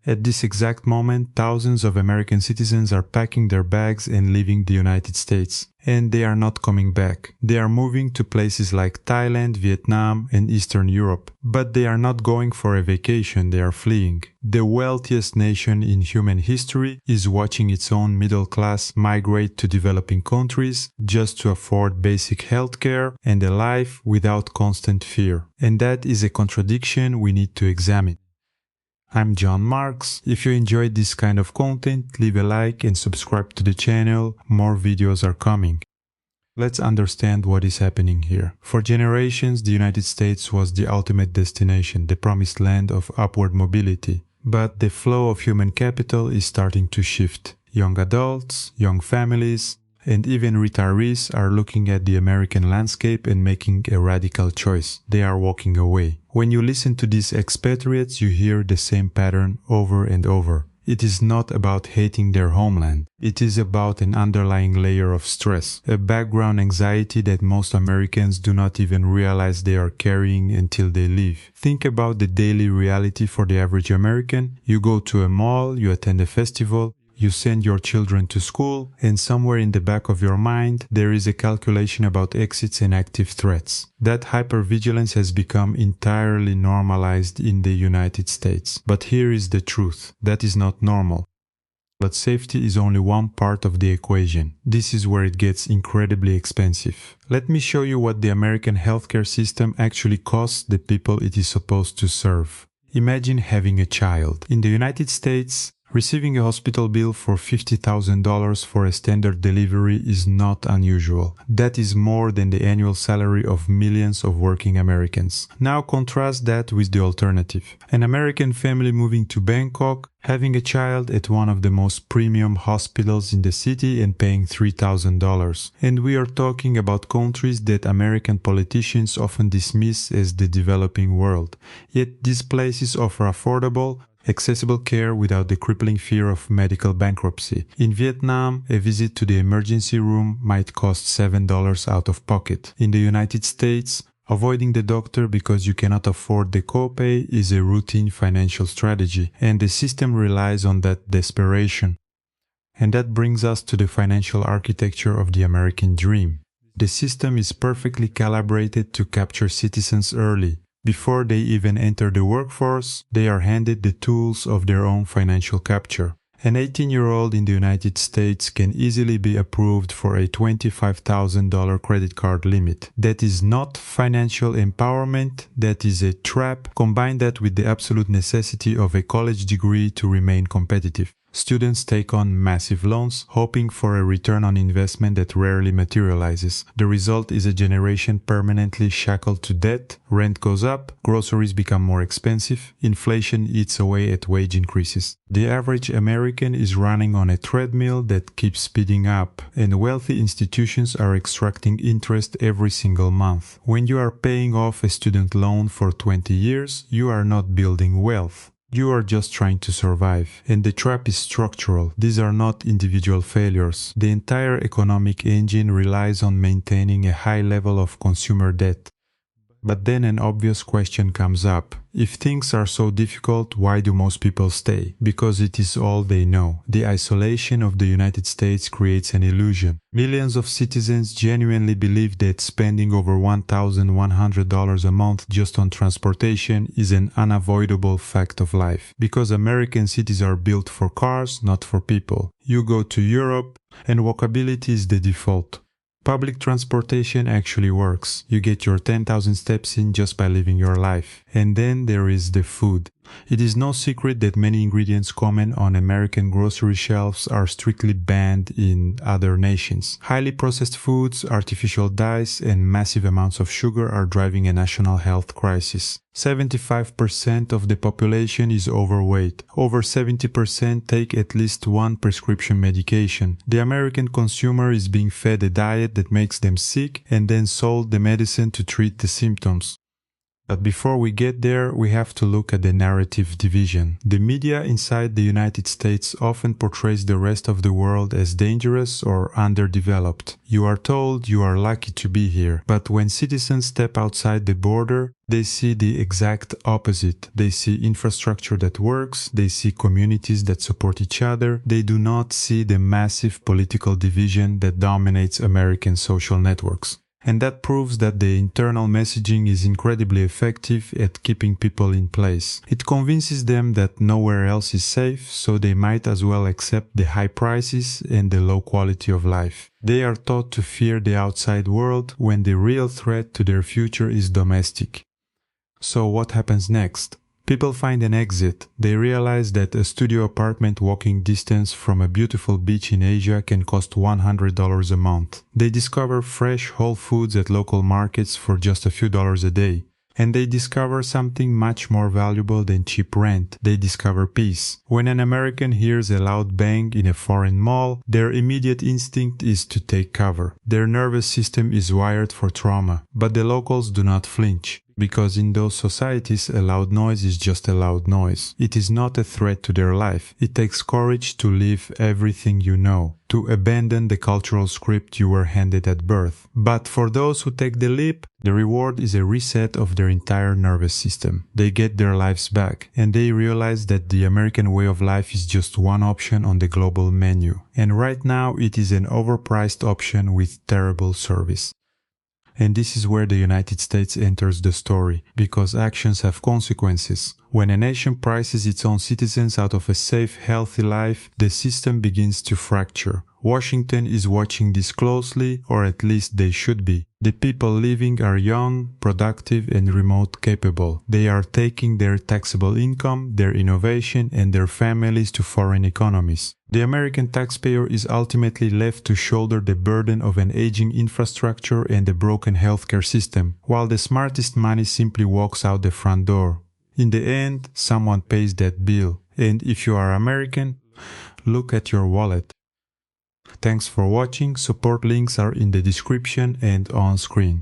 At this exact moment, thousands of American citizens are packing their bags and leaving the United States. And they are not coming back. They are moving to places like Thailand, Vietnam, and Eastern Europe. But they are not going for a vacation, they are fleeing. The wealthiest nation in human history is watching its own middle class migrate to developing countries just to afford basic healthcare and a life without constant fear. And that is a contradiction we need to examine. I'm John Marks. If you enjoyed this kind of content, leave a like and subscribe to the channel. More videos are coming. Let's understand what is happening here. For generations, the United States was the ultimate destination, the promised land of upward mobility. But the flow of human capital is starting to shift. Young adults, young families, and even retirees are looking at the American landscape and making a radical choice. They are walking away. When you listen to these expatriates, you hear the same pattern over and over. It is not about hating their homeland. It is about an underlying layer of stress, a background anxiety that most Americans do not even realize they are carrying until they leave. Think about the daily reality for the average American. You go to a mall, you attend a festival, you send your children to school, and somewhere in the back of your mind, there is a calculation about exits and active threats. That hypervigilance has become entirely normalized in the United States. But here is the truth. That is not normal. But safety is only one part of the equation. This is where it gets incredibly expensive. Let me show you what the American healthcare system actually costs the people it is supposed to serve. Imagine having a child. In the United States, receiving a hospital bill for $50,000 for a standard delivery is not unusual. That is more than the annual salary of millions of working Americans. Now contrast that with the alternative. An American family moving to Bangkok, having a child at one of the most premium hospitals in the city and paying $3,000. And we are talking about countries that American politicians often dismiss as the developing world. Yet these places offer affordable, accessible care without the crippling fear of medical bankruptcy. In Vietnam, a visit to the emergency room might cost $7 out of pocket. In the United States, avoiding the doctor because you cannot afford the copay is a routine financial strategy, and the system relies on that desperation. And that brings us to the financial architecture of the American dream. The system is perfectly calibrated to capture citizens early. Before they even enter the workforce, they are handed the tools of their own financial capture. An 18-year-old in the United States can easily be approved for a $25,000 credit card limit. That is not financial empowerment, that is a trap. Combine that with the absolute necessity of a college degree to remain competitive. Students take on massive loans, hoping for a return on investment that rarely materializes. The result is a generation permanently shackled to debt, rent goes up, groceries become more expensive, inflation eats away at wage increases. The average American is running on a treadmill that keeps speeding up, and wealthy institutions are extracting interest every single month. When you are paying off a student loan for 20 years, you are not building wealth. You are just trying to survive. And the trap is structural. These are not individual failures. The entire economic engine relies on maintaining a high level of consumer debt. But then an obvious question comes up. If things are so difficult, why do most people stay? Because it is all they know. The isolation of the United States creates an illusion. Millions of citizens genuinely believe that spending over $1,100 a month just on transportation is an unavoidable fact of life. Because American cities are built for cars, not for people. You go to Europe, and walkability is the default. Public transportation actually works. You get your 10,000 steps in just by living your life. And then there is the food. It is no secret that many ingredients common on American grocery shelves are strictly banned in other nations. Highly processed foods, artificial dyes, and massive amounts of sugar are driving a national health crisis. 75% of the population is overweight. Over 70% take at least one prescription medication. The American consumer is being fed a diet that makes them sick and then sold the medicine to treat the symptoms. But before we get there, we have to look at the narrative division. The media inside the United States often portrays the rest of the world as dangerous or underdeveloped. You are told you are lucky to be here, but when citizens step outside the border, they see the exact opposite. They see infrastructure that works, they see communities that support each other, they do not see the massive political division that dominates American social networks. And that proves that the internal messaging is incredibly effective at keeping people in place. It convinces them that nowhere else is safe, so they might as well accept the high prices and the low quality of life. They are taught to fear the outside world when the real threat to their future is domestic. So what happens next? People find an exit. They realize that a studio apartment walking distance from a beautiful beach in Asia can cost $100 a month. They discover fresh whole foods at local markets for just a few dollars a day. And they discover something much more valuable than cheap rent. They discover peace. When an American hears a loud bang in a foreign mall, their immediate instinct is to take cover. Their nervous system is wired for trauma. But the locals do not flinch. Because in those societies, a loud noise is just a loud noise. It is not a threat to their life. It takes courage to leave everything you know, to abandon the cultural script you were handed at birth. But for those who take the leap, the reward is a reset of their entire nervous system. They get their lives back, and they realize that the American way of life is just one option on the global menu. And right now, it is an overpriced option with terrible service. And this is where the United States enters the story, because actions have consequences. When a nation prices its own citizens out of a safe, healthy life, the system begins to fracture. Washington is watching this closely, or at least they should be. The people living are young, productive, and remote capable. They are taking their taxable income, their innovation, and their families to foreign economies. The American taxpayer is ultimately left to shoulder the burden of an aging infrastructure and a broken healthcare system, while the smartest money simply walks out the front door. In the end, someone pays that bill. And if you are American, look at your wallet. Thanks for watching. Support links are in the description and on screen.